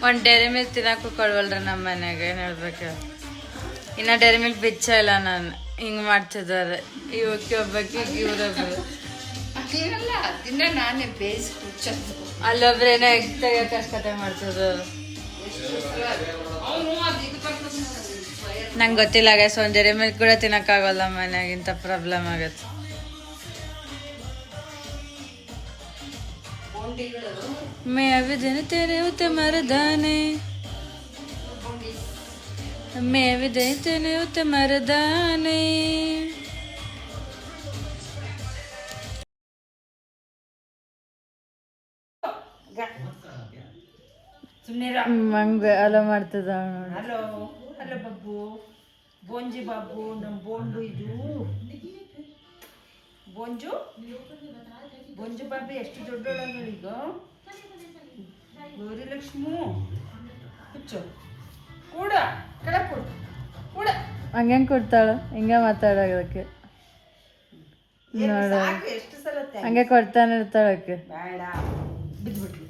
ಒಂದು dairy milk ತಿನ್ನಕ್ಕೂ ಕೊಡ್ವಲ್ರಿ ನಮ್ಮ ಮನ್ಯಾಗ. ಏನು ಹೇಳ್ಬೇಕು, ಇನ್ನು ಡೈರಿ ಮಿಲ್ಕ್ ಬಿಚ್ಚ ಇಲ್ಲ ನಾನು. ಹಿಂಗೆ ಮಾಡ್ತಿದ್ದಾರೆ ಇವಕ್ಕೆ ಒಬ್ಬಕ್ಕೆ ಇವ್ರೊಬ್ರು. ನಾನೇ ಬೇಯಿಸಿ ಕುಚ್ಚದ್ದು. ಅಲ್ಲೊಬ್ರು ಏನೋ ಎಗ್ ತೆಗಿಯೋಕೆ ಅಷ್ಟು ಕತೆ ಮಾಡ್ತಿದ್ರು. ನಂಗೆ ಗೊತ್ತಿಲ್ಲ ಗೈಸ್, ಒಂದು ಡೈರಿ ಮಿಲ್ಕ್ ಕೂಡ ತಿನ್ನಕ್ಕಾಗಲ್ಲ ಮನ್ಯಾಗ, ಇಂಥ ಪ್ರಾಬ್ಲಮ್ ಆಗತ್ತೆ. मैं अभी दिन तेरे उते मरदाने, मैं अभी दिन तेरे उते मरदाने. ಮಂಗ ಅಲೋ ಮಾಡ್ತದ. ಹಲೋ ಹಲೋ ಬಾಬು, ಬೋಂಜಿ ಬಾಬು, ನಮ್ಮ ಬೋಂಡು ಇದು ಬೋಂಜು. ಬೋಂಜು ಬಾಬು ಎಷ್ಟು ದೊಡ್ಡೊಳಗ ಗೌರಿ ಲಕ್ಷ್ಮಿ ಹುಚ್ಚು ಕೂಡ ಕಡೆ ಕೊಡು ಕೂಡ. ಹಂಗೆ ಕೊಡ್ತಾಳ, ಹಿಂಗೆ ಮಾತಾಡೋದಕ್ಕೆ ನೋಡ, ಎಷ್ಟು ಸಲ ಹಂಗೆ ಕೊಡ್ತಾನೆ ಇರ್ತಾಳಕ್ಕೆ. ಬೇಡ ಬಿದ್ಬಿಟ್ಲು.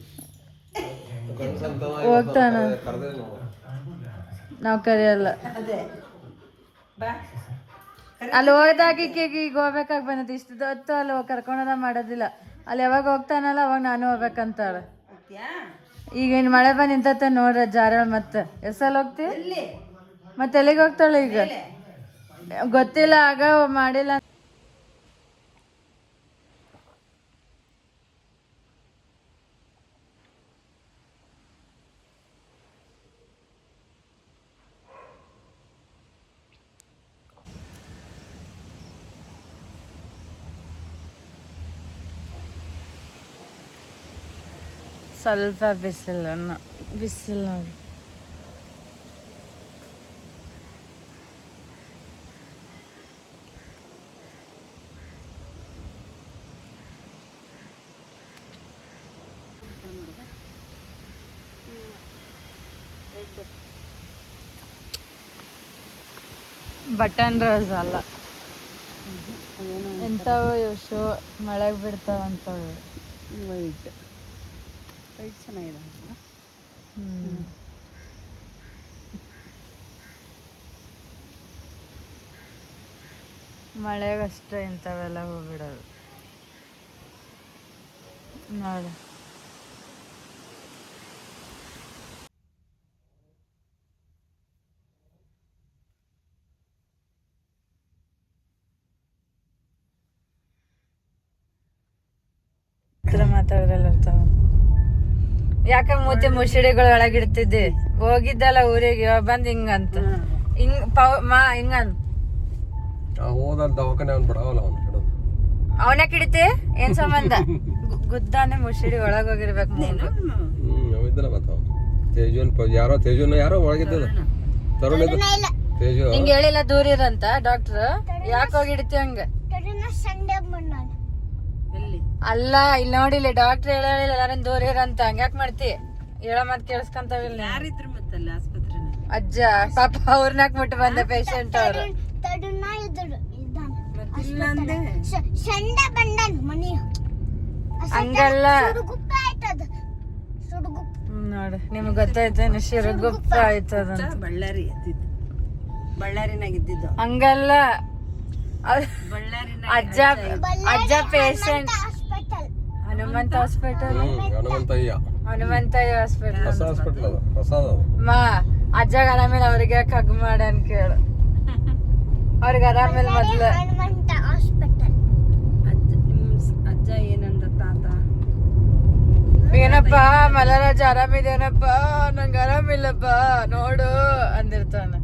ಹೋಗ್ತಾನ, ನಾವು ಕರೆಯಲ್ಲ. ಅದೇ ಬಾ. ಅಲ್ಲಿ ಹೋಗ್ದಾಗ ಈಗ ಹೋಗ್ಬೇಕಾಗಿ ಬಂದದ್ದು. ಇಷ್ಟು ಹೊತ್ತು ಅಲ್ಲಿ ಕರ್ಕೊಂಡ ಮಾಡೋದಿಲ್ಲ. ಅಲ್ಲಿ ಯಾವಾಗ ಹೋಗ್ತಾನಲ್ಲ ಅವಾಗ ನಾನು ಹೋಗ್ಬೇಕಂತಾಳ. ಈಗ ಇನ್ನು ಮಳೆ ಬಂದು ನಿಂತ ನೋಡ್ರ ಜಾರ. ಮತ್ತೆ ಎಷ್ಟಲ್ಲಿ ಹೋಗ್ತಿ, ಮತ್ತೆ ಎಲ್ಲಿಗೆ ಹೋಗ್ತಾಳೆ ಈಗ ಗೊತ್ತಿಲ್ಲ. ಆಗ ಮಾಡಿಲ್ಲ. ಸ್ವಲ್ಪ ಬಿಸಿಲು ನೋಡಿ. ಬಟನ್ ರೋಸ್ ಅಲ್ಲ, ಎಂಥವು ಇವು ಶೋ ಮಳೆಗೆ ಬಿಡ್ತಾವಂತವು. ವೈಟ್ ವೈಟ್ ಚೆನ್ನಾಗಿದೆ. ಮಳೆಗಷ್ಟೇ ಇಂಥವೆಲ್ಲ ಹೋಗ್ಬಿಡೋದು ನೋಡಿ. ಮಾತಾಡ್ರಲ್ಲ ಇರ್ತಾವ. ಯಾಕೆ ಮೂತಿ ಮುಸುಡಿಗಳು ಒಳಗಿಡ್ತಿದ್ದಿ, ಹೋಗಿದ್ದಲ್ಲ ಊರಿಗೆ ಬಂದ್ ಹಿಂಗಂತ ಹಿಂಗಂತ ಅವನೇ ಕಿಡಿತಿ. ಏನ್ ಸಂಬಂಧ, ಗುದ್ದಾನೆ ಮುಸುಡಿ ಒಳಗ್ ಹೋಗಿರ್ಬೇಕು. ಹಿಂಗ ಹೇಳಿಲ್ಲ ದೂರ ಇರಂತ ಡಾಕ್ಟರ್. ಯಾಕೆ ಹೋಗಿಡ್ತಿ ಹಂಗ? ಅಲ್ಲ ಇಲ್ಲಿ ನೋಡಿಲ್ಲ ಡಾಕ್ಟರ್ ಹೇಳಿಲ್ಲ ಎಲ್ಲಾರ ದೂರ ಇರಂತ. ಹಂಗ್ಯಾಕ್ ಮಾಡ್ತಿ? ಹೇಳ ಮತ್ ಕೇಳಿಸ್ಕೊಂತಾವಿಲ್ಲ. ಯಾರಿದ್ರು ಮತ್ತಲ್ಲ ಆಸ್ಪತ್ರೆ ಅಜ್ಜ ಪಾಪ ಅವ್ರನ್ನಾಕ ಮುಟ್ಟು ಬಂದ ಪೇಷಂಟ್ ಅವ್ರು. ಹಂಗಲ್ಲ ನೋಡು, ನಿಮ್ಗೆ ಗೊತ್ತಾಯ್ತೇನು ಶಿರಗುಪ್ಪ ಆಯ್ತದ. ಬಳ್ಳಾರಿನಾಗಿದ್ದು ಹಂಗಲ್ಲ. ಅಜ್ಜ patient Hanumantha hospital, Hanumanthaiah hospital. ಮಾ ಅಜ್ಜಗ ಆರಾಮಿಲ್ಲ, ಅವ್ರಿಗೆ ಕಗ್ ಮಾಡನ್ ಕೇಳು. ಅವ್ರಿಗೆ ಆರಾಮಿಲ್ಲ ಮೊದ್ಲು. ಅಜ್ಜ ಏನಂದ ತಾತ? ಏನಪ್ಪಾ ಮಲರಾಜ ಆರಾಮಿದೇನಪ್ಪ, ನಂಗೆ ಆರಾಮಿಲ್ಲಪ್ಪ ನೋಡು ಅಂದಿರ್ತಾನ.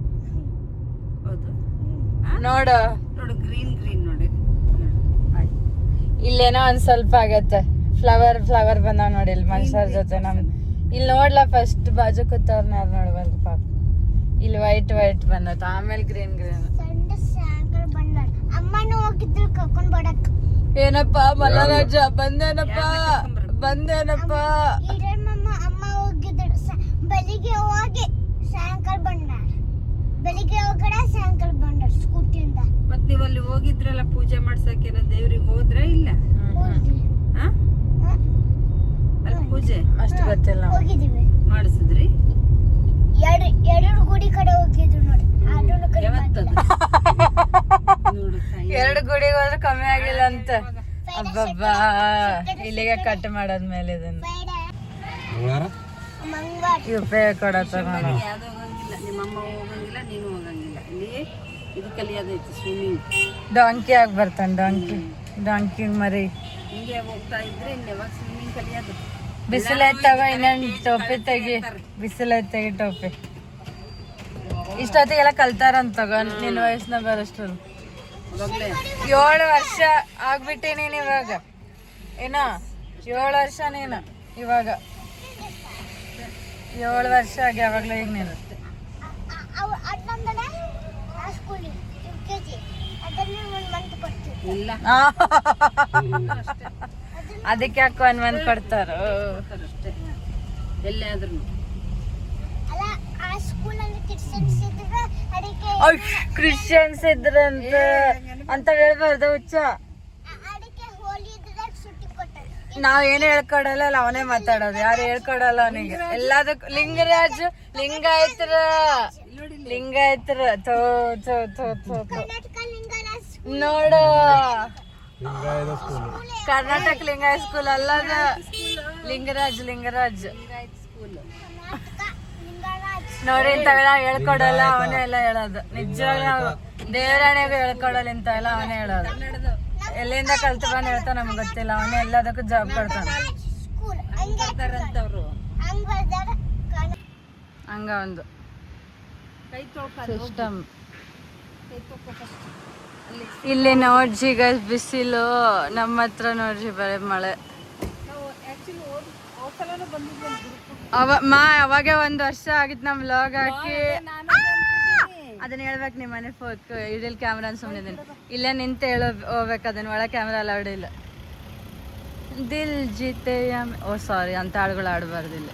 ನೋಡು ನೋಡು ಗ್ರೀನ್ ಗ್ರೀನ್ ನೋಡಿ. ಇಲ್ಲೇನೋ ಒಂದ್ ಸ್ವಲ್ಪ ಆಗತ್ತೆ. ಫ್ಲವರ್ ಬಂದಾವ ನೋಡಿ ಇಲ್ಲಿ ಮನುಷ್ಯರ ಜೊತೆ. ಇಲ್ಲಿ ನೋಡ್ಲಾ ಫಸ್ಟ್ ಬಾಜು ಕೂತವ್ರನ್ನ ಯಾರು ನೋಡ್ಬಾರ್ದು ಪಾಪ. ಇಲ್ಲಿ ವೈಟ್ ಬಂದತ್ತ, ಆಮೇಲೆ ಗ್ರೀನ್. ಏನಪ್ಪ ಮಲರಾಜ ಬಂದೇನಪ್ಪ. ಬೆಳಿಗ್ಗೆ ಹೋಗಿ ಸಾಯಂಕಾಲ ಬಂದಾರ ಸ್ಕೂಟಿಯಿಂದ. ಮತ್ ನೀವ್ ಅಲ್ಲಿ ಹೋಗಿದ್ರಲ್ಲ ಪೂಜೆ ಮಾಡ್ಸಕ್ಕೆ, ದೇವ್ರಿಗೆ ಹೋದ್ರ ಇಲ್ಲ? ಅಲ್ಲಿ ಪೂಜೆ ಅಷ್ಟು ಗೊತ್ತಿಲ್ಲ. ಹೋಗಿದೀವಿ. ಮಾಡಿಸಿದ್ರಿ ಎರಡು ಗುಡಿ ಕಡೆ ಹೋಗಿದ್ರು ನೋಡಿ ಅದನ್ನು ಯಾವತ್ತದು ನೋಡು ಎರಡು ಗುಡಿಗೆ ಹೋದ್ರೆ ಕಮ್ಮಿ ಆಗಿಲ್ಲ ಅಂತ. ಅಬ್ಬಬ್ಬಾ ಇಲ್ಲಿಗೆ ಕಟ್ ಮಾಡಾದ್ಮೇಲೆ ಇದನ್ನ ಮಂಗಳವಾರ ಈ ಉಪಯೋಗ ಕೊಡತ್ತಾರ ಯಾವ್ದು ಹೋಗಂಗಿಲ್ಲ, ನಿಮ್ಮಮ್ಮ ಹೋಗಂಗಿಲ್ಲ, ನೀನು ಹೋಗಂಗಿಲ್ಲ. ಇಲ್ಲಿ ಇದು ಕಲಿಯೋದೈತಿ ಸ್ವಿಮ್ಮಿಂಗ್. ಡಾಂಕಿ ಆಗಿ ಬರ್ತಾನೆ. ಡಾಂಕಿ ಮರಿ ಹಿಂಗೆ ಹೋಗ್ತಾ ಇದ್ರೆ ಇನ್ನು ಯಾವಾಗ ಸ್ವಿಮ್ಮಿಂಗ್ ಕಲಿಯೋದು. ಬಿಸಿಲೈತಾಗ ಇನ್ನೊಂದು ಟೋಪಿ ತೆಗಿ. ಬಿಸಿಲೈತ್ ತೆಗಿ ಟೋಪಿ. ಇಷ್ಟೊತ್ತಿಗೆಲ್ಲ ಕಲ್ತಾರಂತ ತಗೋ ನಿನ್ನ ವಯಸ್ಸಿನ ಬರೋಷ್ಟ್ರಲ್ಲಿ. ಅವಾಗಲೇ 7 ವರ್ಷ ಆಗ್ಬಿಟ್ಟಿ ನೀನು ಇವಾಗ. ಏನ 7 ವರ್ಷ ನೀನು ಇವಾಗ. 7 ವರ್ಷ ಆಗಿ ಯಾವಾಗ್ಲೂ ಈಗ ನೀನು. ಅದೊಂದನೆ ಆ ಸ್ಕೂಲಿಗೆ UKG ಅದನ್ನ 1 ಮಂತ್ ಕೊಡ್ತೀವಿ. ಇಲ್ಲ ಅದಕ್ಕೆ ಯಾಕೆ 1 ಮಂತ್ ಕೊಡ್ತಾರ ಅಷ್ಟೇ. ಎಲ್ಲೇ ಆದ್ರೂ ಅಲ್ಲ ಆ ಸ್ಕೂಲಲ್ಲಿ ಕ್ರಿಶ್ಚಿಯನ್ಸ್ ಇದ್ರೆ ಅದಕ್ಕೆ ಕ್ರಿಶ್ಚಿಯನ್ಸ್ ಇದ್ರಂತ ಅಂತ ಹೇಳ್ಬಾರ್ದು ಹುಚ್ಚ. ಅದಕ್ಕೆ ಹೋಲಿ ಇದ್ರೆ ಸುಟ್ಟಿ ಕೊಟ್ಟಾರೆ. ನಾವ್ ಏನು ಹೇಳ್ಕೊಡಲ್ಲ, ಅಲ್ಲ ಅವನೇ ಮಾತಾಡೋದು. ಯಾರು ಹೇಳ್ಕೊಡಲ್ಲ ಅವನಿಗೆ. ಎಲ್ಲದಕ್ಕೂ ಲಿಂಗರಾಜ್ ಲಿಂಗಾಯತರ ಥೋ ಥೋ ಥೋ ಥೋ ಥೋ. ಕರ್ನಾಟಕ ಲಿಂಗರಾಜ್ ನೋಡು ಕರ್ನಾಟಕ ಲಿಂಗಾಯ ಸ್ಕೂಲ್ ಅಲ್ಲದ ಲಿಂಗರಾಜ್ ಸ್ಕೂಲ್. ಕರ್ನಾಟಕ ಲಿಂಗರಾಜ್ ನೋಡಿ ಇಂಥವೆಲ್ಲ ಹೇಳ್ಕೊಡಲ್ಲ, ಅವನೇ ಎಲ್ಲ ಹೇಳೋದು. ನಿಜವಾಗ್ಲೂ ದೇವರಾಣೆಗೂ ಹೇಳ್ಕೊಡಲ್ಲ, ಇಂಥವೆಲ್ಲ ಅವನೇ ಹೇಳೋದು. ಎಲ್ಲಿಂದ ಕಲ್ತು ಬಂದು ಹೇಳ್ತಾ ನಮ್ಗೆ ಗೊತ್ತಿಲ್ಲ. ಅವನೇ ಎಲ್ಲದಕ್ಕೂ ಜಾಬ್ ಕೊಡ್ತಾನೆ. ಸ್ಕೂಲ್ ಹಂಗೆ ಬರ್ತಾರಂತವ್ರು ಹಂಗ್ ಬರ್ದಾರ ಹಂಗ ಒಂದು ಕೈ ತೊಳ್ಕ ಸಿಸ್ಟಮ್. ಕೈ ತೊಳ್ಕ first. ಇಲ್ಲಿ ನೋಡ್ರಿ ಗೈಸ್ ಬಿಸಿಲು. ನಮ್ಮ ಹತ್ರ ನೋಡ್ರಿ ಬರೀ ಮಳೆ. ನಾವು ಆಕ್ಚುಲಿ ಹೋದ್ಸಲನೂ ಬಂದಿದ್ವಿ ಒಂದು ಗ್ರೂಪ್. ಅವಾಗೆ 1 ವರ್ಷ ಆಗಿತ್ತು ನಮ್ ವ್ಲಾಗ್ ಹಾಕಿ. ಅದನ್ನ ಹೇಳ್ಬೇಕು ನಿಮ್ಮ ಮನೆ ಇಡೀಲ್ ಕ್ಯಾಮ್ರಾ ಸುಮ್ಮನಿದ್ದೀನಿ. ಇಲ್ಲೇ ನಿಂತು ಹೋಗ್ಬೇಕು ಅದನ್ನ. ಒಳಗೆ ಕ್ಯಾಮ್ರಾ ಅಲೌಡ್ ಇಲ್ಲ. ದಿಲ್ ಜೀತೆ ಓ ಸಾರಿ ಅಂತ ಹಾಡುಗಳು ಆಡಬಾರ್ದಿಲ್ಲ.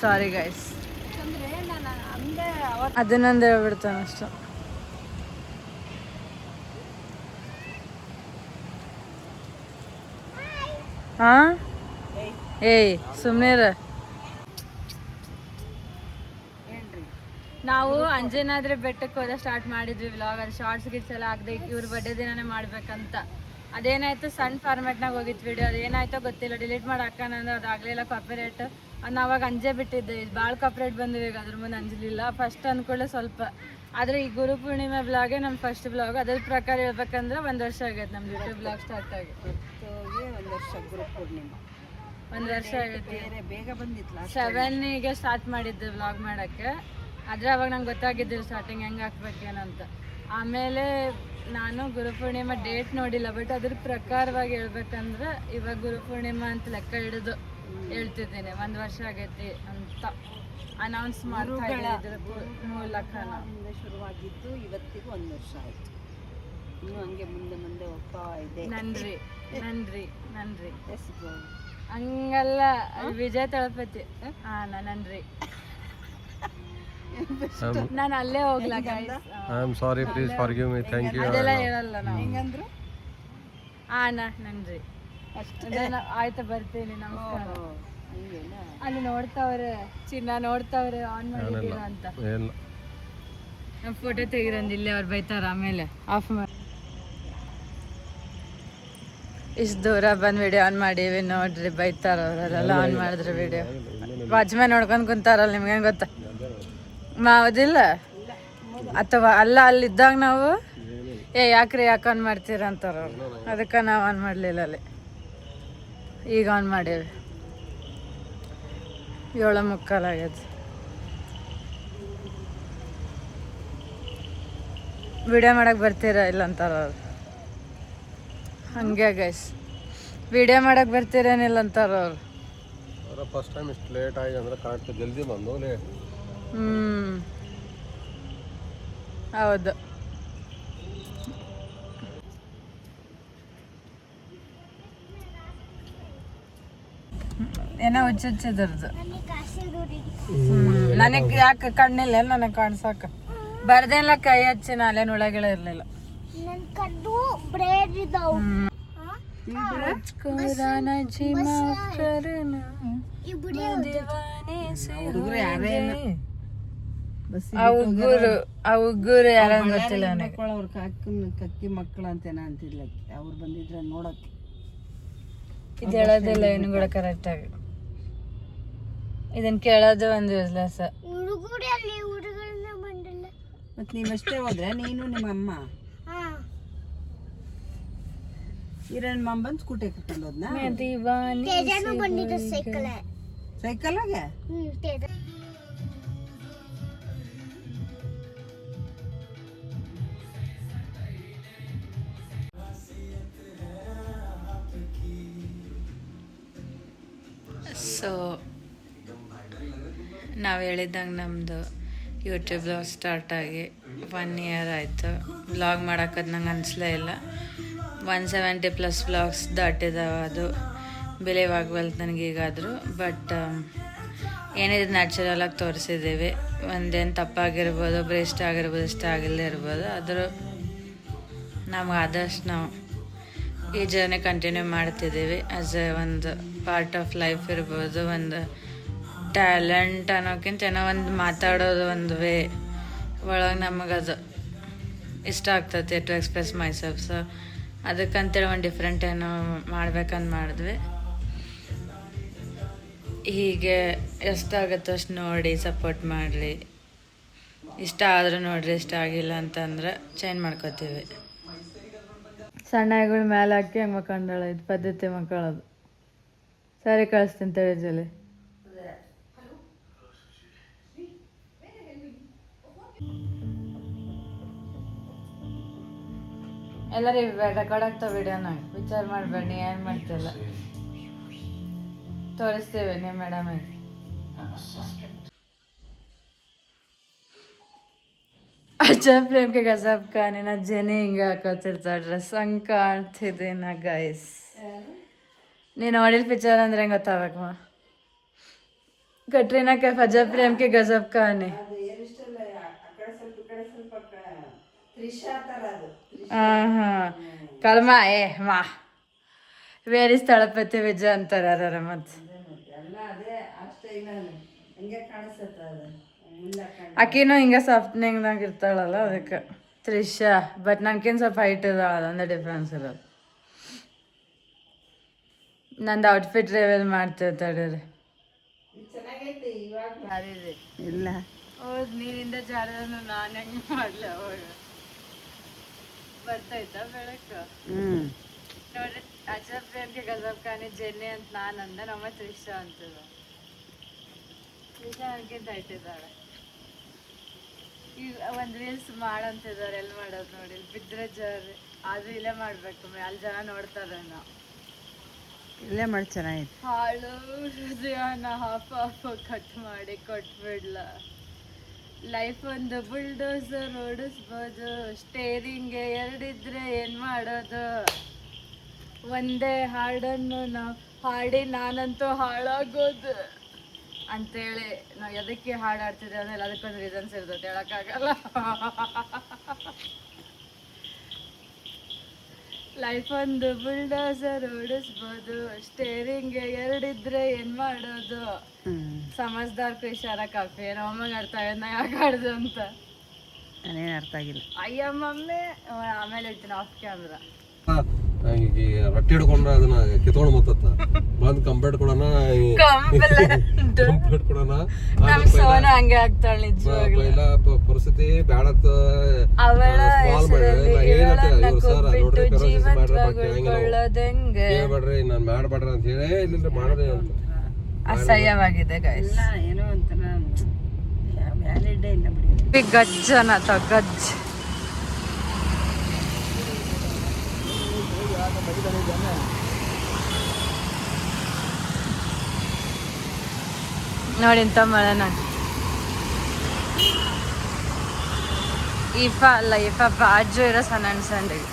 Sorry guys. ಅಂದ್ರೆ ನಾನು ಅಂದೆ ಅವತ್ತು ಅದನ್ನೊಂದು ಹೇಳ್ಬಿಡ್ತಾನೆ ಅಷ್ಟು. ಹಾ ಏಯ್ ಸುಮ್ಮನೆ ನಾವು ಅಂಜನಾದ್ರಿ ಬೆಟ್ಟಕ್ಕೆ ಹೋದ ಸ್ಟಾರ್ಟ್ ಮಾಡಿದ್ವಿ ವ್ಲಾಗ್. ಅದು ಶಾರ್ಟ್ಸ್ ಗಿಟ್ಸ್ ಎಲ್ಲ ಆಗದೆ ಇವ್ರ ಬರ್ಡೇ ದಿನನೇ ಮಾಡ್ಬೇಕಂತ. ಅದೇನಾಯ್ತು ಸಣ್ಣ ಫಾರ್ಮೆಟ್ನಾಗ ಹೋಗಿತ್ತು ವಿಡಿಯೋ. ಅದೇನಾಯ್ತೋ ಗೊತ್ತಿಲ್ಲ, ಡಿಲೀಟ್ ಮಾಡಿ ಹಾಕೋಣ ಅಂದ್ರೆ ಅದಾಗಲಿಲ್ಲ. ಕಾಪಿರೇಟ್ ನಾನು ಅವಾಗ ಅಂಜೆ ಬಿಟ್ಟಿದ್ದೆ. ಭಾಳ ಕಾಪಿರೇಟ್ ಬಂದಿವೆ. ಈಗ ಅದ್ರ ಮುಂದೆ ಅಂಜಲಿಲ್ಲ. ಫಸ್ಟ್ ಅಂದ್ಕೊಳ್ಳೆ ಸ್ವಲ್ಪ. ಆದರೆ ಈ ಗುರು ಪೂರ್ಣಿಮೆ ಬ್ಲಾಗೇ ನಮ್ಮ ಫಸ್ಟ್ ಬ್ಲಾಗ್. ಅದ್ರ ಪ್ರಕಾರ ಹೇಳ್ಬೇಕಂದ್ರೆ 1 ವರ್ಷ ಆಗೈತೆ ನಮ್ದು ಯೂಟ್ಯೂಬ್ ಬ್ಲಾಗ್ ಸ್ಟಾರ್ಟ್ ಆಗಿ. 1 ವರ್ಷ ಗುರು ಪೂರ್ಣಿಮೆ 1 ವರ್ಷ ಆಗೈತಿ. ಬೇಗ ಬಂದಿತ್ತಲ್ಲ. 7ಗೆ ಸ್ಟಾರ್ಟ್ ಮಾಡಿದ್ದೆ ವ್ಲಾಗ್ ಮಾಡೋಕ್ಕೆ. ಆದರೆ ಅವಾಗ ನಂಗೆ ಗೊತ್ತಾಗಿದ್ದಿಲ್ಲ ಸ್ಟಾರ್ಟಿಂಗ್ ಹೆಂಗೆ ಹಾಕ್ಬೇಕೇನಂತ. ಆಮೇಲೆ ನಾನು ಗುರುಪೂರ್ಣಿಮಾ ಡೇಟ್ ನೋಡಿಲ್ಲ. ಬಟ್ ಅದ್ರ ಪ್ರಕಾರವಾಗಿ ಹೇಳ್ಬೇಕಂದ್ರೆ ಇವಾಗ ಗುರುಪೂರ್ಣಿಮಾ ಅಂತ ಲೆಕ್ಕ ಹಿಡಿದು ಹೇಳ್ತಿದ್ದೀನಿ 1 ವರ್ಷ ಆಗೈತಿ ಅಂತ ಅನೌನ್ಸ್ ಮಾಡ್ತಾ ಇದ್ರ ಮೂಲಕ. ಮುಂದೆ ಶುರುವಾಗಿದ್ದು ಇವತ್ತಿಗೂ 1 ವರ್ಷ ಆಯ್ತು. ಇನ್ನು ಹಂಗೆ ಮುಂದೆ ಮುಂದೆ ಹೋಗ್ತಾ ಇದೆ. ನನ್ರಿ ಎಸ್ ಗೋ. ಹಂಗಲ್ಲ ವಿಜಯ್ ತಳಪತಿ. ನನ್ರಿ ನಾನು ಅಲ್ಲೇ ಹೋಗ್ಲಾ guys? I am sorry, please forgive me. Thank you. ಅದೆಲ್ಲ ಹೇಳಲ್ಲ ನಾವು. ಹೆಂಗಂದ್ರು ನನ್ರಿ ಆಯ್ತು ಬರ್ತೀನಿ ನಮಸ್ಕಾರ. ಹಂಗೇನಾ? ಅಲ್ಲಿ ನೋಡ್ತಾವ್ರೆ ಚಿನ್ನ ನೋಡ್ತಾವ್ರೆ ಆನ್ ಮಾಡಿದ್ದೀರ ಅಂತ. ಇಲ್ಲ ನಮ್ಮ ಫೋಟೋ ತೆಗಿರಂದು ಇಲ್ಲೇ ಅವ್ರು ಬೈತಾರ. ಆಮೇಲೆ ಆಫ್ ಮಾಡಿ ಇಷ್ಟು ದೂರ ಬಂದು ವಿಡಿಯೋ ಆನ್ ಮಾಡೀವಿ ನೋಡ್ರಿ. ಬೈತಾರ ಅವರೆಲ್ಲ ಆನ್ ಮಾಡಿದ್ರೆ ವಿಡಿಯೋ. ವಾಚ್ಮ್ಯಾನ್ ನೋಡ್ಕೊಂಡು ಕುಂತಾರಲ್ಲ, ನಿಮ್ಗೇನು ಗೊತ್ತಾ ಮಾವದಿಲ್ಲ ಅಥವಾ ಅಲ್ಲ ಅಲ್ಲಿದ್ದಾಗ ನಾವು ಯಾಕ್ರಿ ಯಾಕೆ ಆನ್ ಮಾಡ್ತೀರ ಅಂತಾರ ಅವ್ರು. ಅದಕ್ಕೆ ನಾವು ಆನ್ ಮಾಡಲಿಲ್ಲ ಅಲ್ಲಿ. ಈಗ ಆನ್ ಮಾಡೀವಿ. 7:45 ಆಗ್ಯದ. ವಿಡಿಯೋ ಮಾಡಕ್ಕೆ ಬರ್ತೀರಾ ಇಲ್ಲ ಅಂತಾರ ಅವ್ರು. ಹಂಗೆ ಗೈಸ್ ವಿಡಿಯೋ ಮಾಡಕ್ಕೆ ಬರ್ತೀರೇನಿಲ್ಲ ಅಂತಾರ ಅವ್ರು. ಫಸ್ಟ್ ಟೈಮ್ ಇಷ್ಟು ಲೇಟ್ ಆಗಿ ಅಂದ್ರೆ ಕರೆಕ್ಟ್ ಜಲ್ದಿ ಬಂದು ಹೌದು. ಏನೋ ಹುಚ್ಚುಚ್ಚದ್ರದ್ದು. ನನಗೆ ಯಾಕೆ ಕಣ್ಣಿಲ್ಲ ನನಗೆ ಕಾಣ್ಸಾಕ. ಬರ್ದೇನಿಲ್ಲ ಕೈ ಹಚ್ಚಿ ನಾಲೇನು ಒಳಗಿಳ ಇರಲಿಲ್ಲ. ನನ್ ಕದ್ದು ಬ್ರೇಡ್ ಇದಾವು मुझको राना जी माफ करना ಈ ಬುಡಿ दीवाने से ಹುಡುಗರು ಯಾರೇನು ಆ ಉಗ್ಗುರು ಯಾರ ಗೊತ್ತಿಲ್ಲ ನನಗೆ. ಅವ್ರ ಕಕ್ಕಿ ಮಕ್ಕಳು ಅಂತೇನ ಅಂತಿಲ್ಲ ಅವ್ರು ಬಂದಿದ್ರೆ ನೋಡಕ್ಕೆ. ಇದು ಹೇಳೋದಿಲ್ಲ ಏನು ಕೂಡ ಕರೆಕ್ಟ್ ಆಗಿ. ಇದನ್ನ ಕೇಳೋದು ಒಂದು ಯೂಸ್ಲೆಸ್. ಹುಡುಗರು ಅಲ್ಲಿ ಹುಡುಗರನ್ನ ಬಂದಿಲ್ಲ. ಮತ್ತೆ ನೀವಷ್ಟೇ ಹೋದ್ರೆ ನೀನು ನಿಮ್ಮ ಅಮ್ಮ ಹಾ ಈರಣ್ಣ ಮಾಮ ಬಂದು ಸ್ಕೂಟಿ ಕರ್ಕೊಂಡು ಹೋದ್ನಾ? ದೀವಾನಿ ತೇಜಾನು ಬಂದಿದ್ದ ಸೈಕಲಾಗೆ ತೇಜ ಸೊ ನಾವು ಹೇಳಿದಂಗೆ ನಮ್ಮದು ಯೂಟ್ಯೂಬ್ ಬ್ಲಾಗ್ ಸ್ಟಾರ್ಟ್ ಆಗಿ 1 ಇಯರ್ ಆಯಿತು. ಬ್ಲಾಗ್ ಮಾಡೋಕ್ಕದು ನಂಗೆ ಅನಿಸ್ಲೇ ಇಲ್ಲ. 170+ ಬ್ಲಾಗ್ಸ್ ದಾಟಿದಾವೆ. ಅದು ಬಿಲೀವ್ ಆಗವಲ್ತು ನನಗೀಗಾದರೂ. ಬಟ್ ಏನಿದೆ ನ್ಯಾಚುರಲಾಗಿ ತೋರಿಸಿದ್ದೀವಿ. ಒಂದೇನು ತಪ್ಪಾಗಿರ್ಬೋದು, ಒಬ್ಬರು ಇಷ್ಟ ಆಗಿರ್ಬೋದು, ಇಷ್ಟ ಆಗಿಲ್ಲದೆ ಇರ್ಬೋದು. ಆದರೂ ನಮ್ಗೆ ಆದಷ್ಟು ನಾವು ಈ ಜರ್ನಿ ಕಂಟಿನ್ಯೂ ಮಾಡ್ತಿದ್ದೀವಿ. ಆ್ಯಸ್ ಎ ಒಂದು ಪಾರ್ಟ್ ಆಫ್ ಲೈಫ್ ಇರ್ಬೋದು, ಒಂದು ಟ್ಯಾಲೆಂಟ್ ಅನ್ನೋಕ್ಕಿಂತ ಏನೋ ಒಂದು ಮಾತಾಡೋದು ಒಂದು ವೇ ಒಳಗೆ ನಮಗದು ಇಷ್ಟ ಆಗ್ತೈತಿ ಟು ಎಕ್ಸ್ಪ್ರೆಸ್ ಮೈಸೆಲ್ಫ್. ಸೊ ಅದಕ್ಕಂತೇಳಿ ಒಂದು ಡಿಫ್ರೆಂಟ್ ಏನೋ ಮಾಡ್ಬೇಕಂತ ಮಾಡಿದ್ವಿ. ಹೀಗೆ ಎಷ್ಟಾಗುತ್ತೋ ಅಷ್ಟು ನೋಡಿ ಸಪೋರ್ಟ್ ಮಾಡಿರಿ. ಇಷ್ಟ ಆದರೂ ನೋಡಿರಿ, ಇಷ್ಟ ಆಗಿಲ್ಲ ಅಂತಂದ್ರೆ ಚೇಂಜ್ ಮಾಡ್ಕೋತೀವಿ. ಸಣ್ಣಗಳು ಮೇಲೆ ಹಾಕಿ ಹಂಗೆ ಮಕ್ಕಂಡಾಳ. ಇದು ಪದ್ಧತಿ ಮಕ್ಕಳದು. ಸರಿ ಕಳಿಸ್ತೀನಿ ತೇಜಲ್ಲಿ. ಎಲ್ಲರೂ ರೆಕಾರ್ಡ್ ಆಗ್ತಾವ ವಿಡಿಯೋನ. ವಿಚಾರ ಮಾಡಬೇಡಿ, ನೀ ಏನು ಮಾಡ್ತಿಲ್ಲ ತೋರಿಸ್ತೇವೆ ನೀವು ಮೇಡಮ್. ಅಜಬ್ ಪ್ರೇಮ್ಗೆ ಗಜಬ್ ಕಾನಿನ ಜನಿ ಹಿಂಗೆ ಹಾಕೋತಿರ್ತಾಳೆ ಡ್ರೆಸ್. ಹಂಗೆ ಕಾಣ್ತಿದ್ದೆ ನಾ ಗೈಸ್. ನೀನು ನೋಡಿದ ಪಿಕ್ಚರ್ ಅಂದ್ರೆ ಹೆಂಗೆ ಗೊತ್ತಾಗಬೇಕಮ್ಮ? ಕಟ್ರೀನಾ ಕೈಫ್ ಅಜಬ್ ಪ್ರೇಮ್ಗೆ ಗಜಬ್ ಕಾನಿ. ಹಾಂ ಹಾಂ ಕಲ್ಮ ಏ ಮಾ ವೇರಿ ಸ್ಥಳಪತಿ ವಿಜಯ ಅಂತಾರೆ ಯಾರ. ಮತ್ತೆ ಆಕಿನೂ ಹಿಂಗೆ ಸಾಫ್ಟ್ನಿಂಗ್ನಾಗ ಇರ್ತಾಳಲ್ಲ ಅದಕ್ಕೆ ತ್ರಿಷಾ. ಬಟ್ ನನ್ಕಿನ್ ಸ್ವಲ್ಪ ಹೈಟ್ ಇದ್ದಾಳಲ್ಲ, ಅಂದ್ರೆ ಡಿಫ್ರೆನ್ಸ್ ಇರೋದು. ನಂದು ಔಟ್ಫಿಟ್ ರಿವೀಲ್ ಮಾಡ್ತೇವೆ ತಡೀರಿ. ಇಲ್ಲ ಹೌದು, ನೀನಿಂದ ಜಾರದನ್ನು ನಾನು ಹೆಂಗೆ ಮಾಡಲಿ ಅವಾಗ ಬರ್ತಾಯ್ತಾ ಬೆಳಕು. ನೋಡ್ರಿ, ಅಜಬ್ ಪ್ರೇಮ್ಗೆ ಗಜಬ್ ಖಾನಿ ಜೆನ್ನಿ ಅಂತ ನಾನು ಅಂದೆ, ನಮ್ಮ ತ್ರಿಷಾ ಅಂತದ. ತ್ರಿಷಾ ನನಗಿಂತ ಇಟ್ಟಿದ್ದಾಳೆ. ಈಗ ಒಂದು ರೀಲ್ಸ್ ಮಾಡಂತಿದ್ದಾರೆ. ಎಲ್ಲಿ ಮಾಡೋದು ನೋಡಿ, ಇಲ್ಲಿ ಬಿದ್ದರೆ ಜರ್ರಿ. ಆದರೂ ಇಲ್ಲೇ ಮಾಡಬೇಕು, ಅಲ್ಲಿ ಜನ ನೋಡ್ತಾರೆ. ನಾವು ಇಲ್ಲೇ ಮಾಡಿ ಚೆನ್ನಾಗಿತ್ತು. ಹಾಳು ಹೃದಯನ ಹಾಫ್ ಕಟ್ ಮಾಡಿ ಕೊಟ್ಬಿಡ್ಲ. ಲೈಫ್ ಒಂದು ಬುಲ್ಡೋಸರ್ ಓಡಿಸ್ಬೋದು, ಸ್ಟೇರಿಂಗ್ಗೆ ಎರಡಿದ್ರೆ ಏನು ಮಾಡೋದು? ಒಂದೇ ಹಾಡನ್ನು ನಾವು ಹಾಡಿ ನಾನಂತೂ ಹಾಳಾಗೋದು ಅಂತೇಳಿ ನಾವು ಎದಕ್ಕೆ ಹಾಡಾಡ್ತಿದ್ವಿ ಅಂದ್ರೆ ಅದಕ್ಕೊಂದು ರೀಸನ್ಸ್ ಇರ್ತದೆ, ಹೇಳೋಕ್ಕಾಗಲ್ಲ. ಲೈಫ್ ಒಂದು ಬುಲ್ಡೋಸರ್ ಓಡಿಸ್ಬೋದು, ಸ್ಟೇರಿಂಗ್ಗೆ ಎರಡಿದ್ರೆ ಏನು ಮಾಡೋದು? ಸಮಜ್ದಾರ್ ಇಶಾರ ಕಾಫಿ ನಮಗೆ ಅರ್ಥ ಆಗೋದು ನಾ ಯಾಕೆ ಆಡ್ದು ಅಂತ. ನಾನೇನು ಅರ್ಥ ಆಗಿಲ್ಲ. ಅಯ್ಯ ಮಮ್ಮಿ ಆಮೇಲೆ ಇರ್ತೀನಿ ಆಫ್ ಕ್ಯಾಮ್ರಾ. ಈಗ ರೊಟ್ಟಿ ಹಿಡ್ಕೊಂಡ್ರೆ ಅದನ್ನ ಕಿತ್ಕೊಂಡು ಮತ್ತ ಬಂದ್ ಕಂಪ್ಲೇಂಟ್ ಕೊಡೋಣ, ಕಂಪ್ಲೇಂಟ್ ಕೊಡೋಣ. ನಮ್ ಸೋನ ಹಂಗೆ ಆಗ್ತಾಳ ನಿಜವಾಗ್ಲೂ. ಇಲ್ಲ ಪರಿಸ್ಥಿತಿ ಬ್ಯಾಡತ್ತ ಅವಳ ಹೇಳ್ಬೇಡ್ರಿ, ನಾನ್ ಮಾಡ್ಬೇಡ್ರಿ ಅಂತ ಹೇಳಿ ಇಲ್ಲ ಮಾಡ್ರಿ ಅಂತ. ಅಸಹ್ಯವಾಗಿದೆ ಗೈಸ್. ಇಲ್ಲ ಏನೋ ಒಂಥರ ವ್ಯಾಲಿಡೇ ಇಲ್ಲ ಬಿಡಿ. ಗಜ್ಜನ ಗಜ್ಜ್. ನೋಡಿ ಇಂಥ ಮಳೆನ. ಈಫಾ ಅಲ್ಲ, ಈಫಾ ಬಾಜು ಇರೋ ಸಣ್ಣ ಸಂಡಿಗೆ.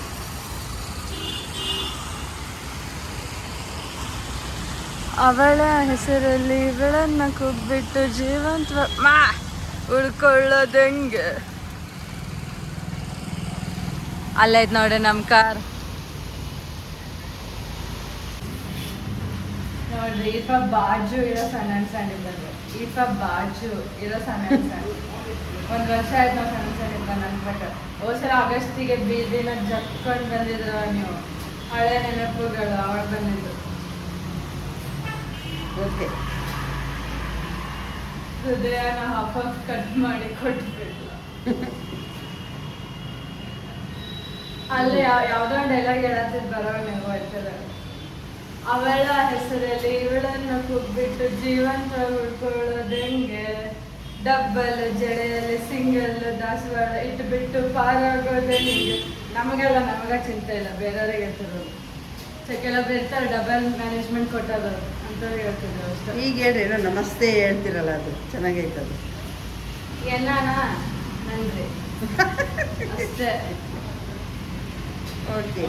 ಅವಳ ಹೆಸರಲ್ಲಿ ಇವಳನ್ನ ಕೂಗ್ಬಿಟ್ಟು ಜೀವಂತ ಉಳ್ಕೊಳ್ಳೋದಂಗೆ. ಅಲ್ಲೈತ್ ನೋಡಿ ನಮ್ಮ ಕಾರ್. ನೋಡ್ರಿ ಈಫ ಬಾಜು ಇರೋ ಸಣ್ಣ ಸಣ್ಣ ಇಬ್ಬರು ಈಫ ಬಾಜು ಇರೋ ಸಣ್ಣ ಸಣ್ಣ 1 ವರ್ಷ ಆಯ್ತು ನಾವು ಸಣ್ಣ ಸಣ್ಣ ಇಬ್ಬರು ಅನ್ಬೇಕು ಹೋದ್ಸಲ ಆಗಸ್ಟಿಗೆ ಬೀದಿನ ಜಕ್ಕೊಂಡು ಬಂದಿದ್ರು ನೀವು ಹಳೆ ನೆನಪುಗಳು ಅವಾಗ ಬಂದಿದ್ದು ಓಕೆ ಹೃದಯನ ಹಾಫ್ ಕಟ್ ಮಾಡಿ ಕೊಟ್ಬಿಟ್ಲು ಅಲ್ಲಿ ಯಾವ್ದೋ ಒಂದು ಡೈಲಾಗ್ ಹೇಳತ್ತಿದ್ ಬರೋ ನೀವು ಆಯ್ತದ ಅವಳ ಹೆಸರಲ್ಲಿ ಇವಳನ್ನು ಕುಗ್ಬಿಟ್ಟು ಜೀವಂತ ಉಳ್ಕೊಳ್ಳೋದು ಹೆಂಗೆ ಡಬ್ಬಲ್ ಜಡೆಯಲ್ಲಿ ಸಿಂಗಲ್ ದಾಸವಾಳ ಇಟ್ಬಿಟ್ಟು ಪಾರಾಗೋದೆ ಹಿಂಗೆ ನಮಗ ಚಿಂತೆ ಇಲ್ಲ ಬೇರೆಯವ್ರಿಗೆ ಇರ್ತಿರೋದು ಕೆಲವೊಬ್ರು ಇರ್ತಾರೆ ಡಬಲ್ ಮ್ಯಾನೇಜ್ಮೆಂಟ್ ಕೊಟ್ಟೋದು ಅಂತವ್ರಿಗೆ ಹೇಳ್ತಿದ್ರು ಅಷ್ಟೇ ಈಗ ಹೇಳ್ರಿ ಏನೋ ನಮಸ್ತೆ ಹೇಳ್ತಿರಲ್ಲ ಅದು ಚೆನ್ನಾಗೈತೆ ಅದು ಎನ್ನಾನ ನನ್ರಿ ಅಷ್ಟೇ ಓಕೆ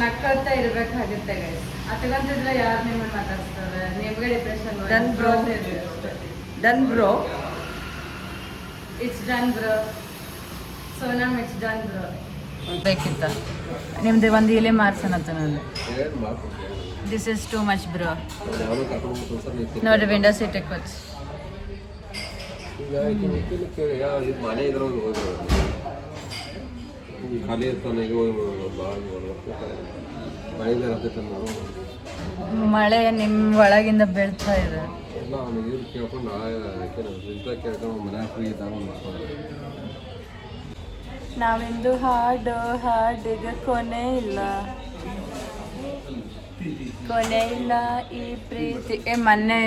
ನಕ್ಕಳ್ತಾ ಇರ್ಬೇಕಾಗುತ್ತೆ ಗೈಸ್ ಅತ್ಕಂತಿದ್ರೆ ಯಾರು ನಿಮ್ಮನ್ನ ಮಾತಾಡ್ತಾರೆ ನಿಮ್ಗೆ depression Done, bro. Done bro it's done bro Sonam it's done bro ಬೇಕಿತ್ತ ನಿಮ್ದು ಒಂದು ಇಲೆ ಮಾರ್ಸನತ್ತ ನಾನು ಏನು ಮಾಡ್ಕೊಂಡು this is too much bro ಯಾವಾಗ ಕರ್ಕೊಂಡು ಸರ್ ನೀವು ನೋಡ್ರಿ ವಿಂಡೋ ಸೀಟ್ ಕೂತ್ ಈಗ ಇದು ಕೇಳಿ ಯಾವ ಇದು ಮನೆ ಇದ್ರಲ್ಲಿ ಹೋಗಿ ಖಾಲಿ ಇರ್ತಾನೆ ಈಗ ಭಾಳ ಮಳೆಯಿಂದ ಇರ್ತೈತೆ ನಾವು ಮಳೆ ನಿಮ್ಮ ಒಳಗಿಂದ ಬೀಳ್ತಾ ಇದೆ ಎಲ್ಲ ಅವ್ನಿಗೆ ಇದು ಕೇಳ್ಕೊಂಡು ನಾಳೆ ಫ್ರಿಜ್ದಾಗ ಕೇಳ್ಕೊಂಡು ಮನ್ಯಾಗ ಫ್ರೀ ಇದ್ದಾಗ ನಾವಿಂದು ಹಾಡಿಗೆ ಕೊನೆ ಇಲ್ಲ ಈ ಪ್ರೀತಿ ಮೊನ್ನೆ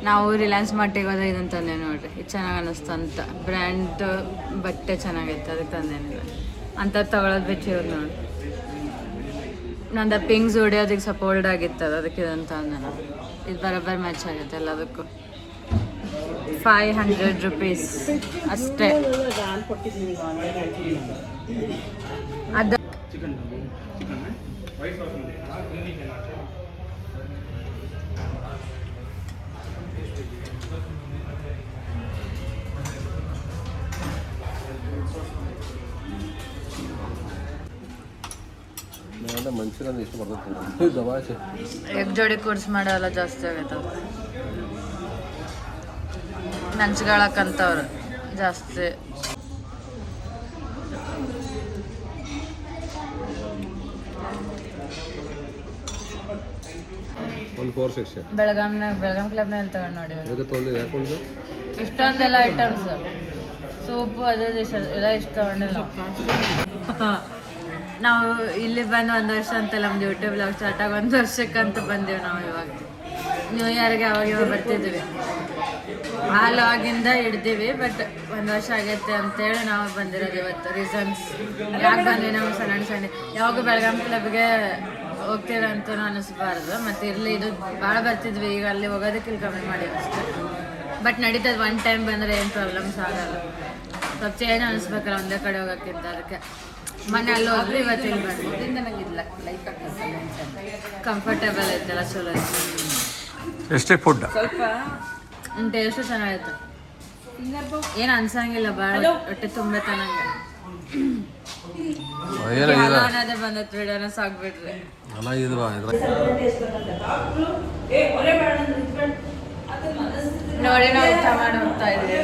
ನಾವು ರಿಲಯನ್ಸ್ ಮಟ್ಟಿಗೆ ಹೋದ ಇದನ್ನು ತಂದೆ ನೋಡ್ರಿ ಇದು ಚೆನ್ನಾಗಿ ಅನ್ನಿಸ್ತು ಅಂತ ಬ್ರ್ಯಾಂಡ್ ಬಟ್ಟೆ ಚೆನ್ನಾಗೈತೆ ಅದಕ್ಕೆ ತಂದೇನಿಲ್ಲ ಅಂತ ತಗೊಳೋದು ಬಿಟ್ಟಿವ್ರು ನೋಡಿ ನಂದು ಪಿಂಕ್ ಜೋಡಿ ಅದಕ್ಕೆ ಸಪೋರ್ಟ್ ಆಗಿತ್ತು ಅದಕ್ಕೆ ಇದಂತ ಅಂದೆ ನಾನು ಇದು ಬರೋಬ್ಬರಿ ಮ್ಯಾಚ್ ಆಗುತ್ತೆ ಎಲ್ಲದಕ್ಕೂ 500 rupees ಅಷ್ಟೇ ಅದು ಮನುಷ್ಯರನ್ನ ಎಷ್ಟು ಬರ್ತೈತೆ ದವಾಸೆ ಎಗ್ ಜೋಡಿ ಕೋರ್ಸ್ ಮಾಡೋಲ್ಲ ಜಾಸ್ತಿ ಆಗೈತೆ ನಂಚ್ಗಳಕ್ಕಂತವ್ರು ಜಾಸ್ತಿ ಒಂದು 4 ಸೆಕ್ಷನ್ ಬೆಳಗಾಂ ಕ್ಲಬ್ನಲ್ಲಿ ತಗೊಂಡು ನೋಡಿ ಅದಕ್ಕೆ ತೊಗೊಂಡು ಯಾಕೊಂಡು ಇಷ್ಟೊಂದೆಲ್ಲ ಐಟಮ್ಸ್ ಸೂಪು ಅದೇ ಎಲ್ಲ ಇಷ್ಟ ತಗೊಂಡಿಲ್ಲ ನಾವು ಇಲ್ಲಿ ಬಂದು 1 ವರ್ಷ ಅಂತ ನಮ್ದು ಯೂಟ್ಯೂಬ್ ಬ್ಲಾಗ್ ಸ್ಟಾರ್ಟ್ ಆಗಿ 1 ವರ್ಷಕ್ಕಂತ ಬಂದೀವಿ ನಾವು ಇವಾಗ ನ್ಯೂ ಇಯರ್ಗೆ ಅವಾಗ ಬರ್ತಿದ್ವಿ ಆ ಲಾಗಿಂದ ಹಿಡ್ದೀವಿ ಬಟ್ 1 ವರ್ಷ ಆಗೈತೆ ಅಂತೇಳಿ ನಾವು ಬಂದಿರೋದು ಇವತ್ತು ರೀಸನ್ಸ್ ಯಾಕೆ ಬಂದ್ವಿ ನಾವು ಸಣ್ಣ ಯಾವಾಗ ಬೆಳಗಾಂ ಕ್ಲಬ್ಗೆ ಹೋಗ್ತೀರ ಅಂತೂ ಅನ್ನಿಸ್ಬಾರ್ದು ಮತ್ತು ಇರಲಿ ಇದು ಭಾಳ ಬರ್ತಿದ್ವಿ ಈಗ ಅಲ್ಲಿ ಹೋಗೋದಕ್ಕೆ ಇಲ್ಲಿ ಕಮ್ಮಿ ಮಾಡಿ ಅಷ್ಟೇ ಬಟ್ ನಡೀತದೆ 1 ಟೈಮ್ ಬಂದರೆ ಏನು ಪ್ರಾಬ್ಲಮ್ಸ್ ಆಗಲ್ಲ ಸ್ವಲ್ಪ ಚೇಂಜ್ ಅನ್ನಿಸ್ಬೇಕಲ್ಲ ಒಂದೇ ಕಡೆ ಹೋಗೋಕ್ಕಿಂತ ಅದಕ್ಕೆ ಮೊನ್ನೆ ಅಲ್ಲಿ ಹೋದ್ವಿ ಇವತ್ತು ಇಲ್ಲಿ ಬಂದ್ವಿ ಇದರಿಂದ ನಂಗೆ ಇಲ್ಲ ಲೈಕ್ ಆಗ್ತದೆ ಕಂಫರ್ಟೇಬಲ್ ಐತಲ್ಲ ಚಲೋ ಐತೆ ಎಷ್ಟೇ ಫುಡ್ ಸ್ವಲ್ಪ ಟೇಸ್ಟು ಚೆನ್ನಾಗೈತೆ ಏನು ಅನ್ಸಂಗಿಲ್ಲ ಭಾಳ ಹೊಟ್ಟೆ ತುಂಬೈತೆ ನಂಗೆ ಅನ್ನೋದೇ ಬಂದೈತೆ ವಿಡಿಯೋನ ಸಾಕ್ಬಿಟ್ರಿ ಅಲ್ಲ ಇದು ನೋಡಿ ನಾವು ಊಟ ಮಾಡಿ ಹೋಗ್ತಾ ಇದ್ದೀವಿ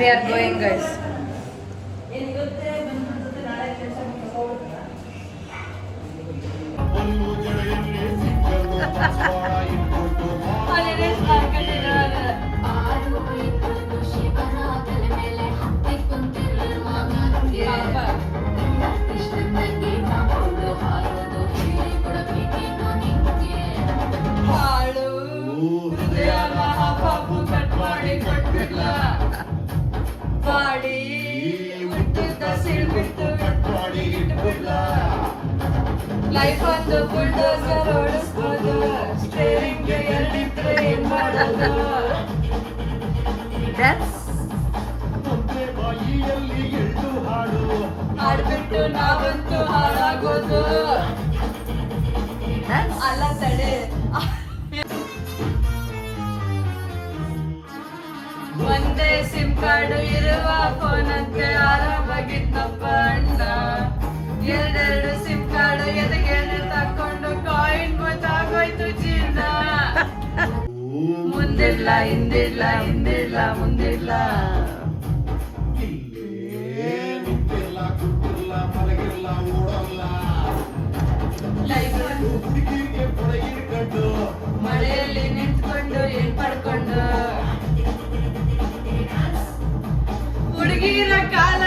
we are going guys body life ಒಂದು ಬುಲ್ಡೋಸರ್ ಓಡಿಸ್ಬೋದು ಸ್ಟೇರಿಂಗ್ ಎಲ್ಲಿದ್ರೆ ಏನ್ ಮಾಡೋದು ಹಾಡ್ಬಿಟ್ಟು ನಾವಂತೂ ಹಾಳಾಗೋದು ಅಲ್ಲ ತಡೆ ಒಂದೇ ಸಿಮ್ ಕಾರ್ಡ್ ಇರುವ ಫೋನ್ ಅಂತೆ ಆರಾಮಾಗಿತ್ತಪ್ಪ ಅಣ್ಣ 2 ಸಿಮ್ ಕಾರ್ಡ್ ಎದೆಗೆ ತಕೊಂಡು ಕಾಯಿನ್ ಹಿಂದಿಡ್ಲ ಮುಂದಿಡ್ಲ ಮಳೆಯಲ್ಲಿ ನಿಂತ್ಕೊಂಡು ಏನ್ ಪಡ್ಕೊಂಡು ಹುಡುಗಿರ ಕಾಲ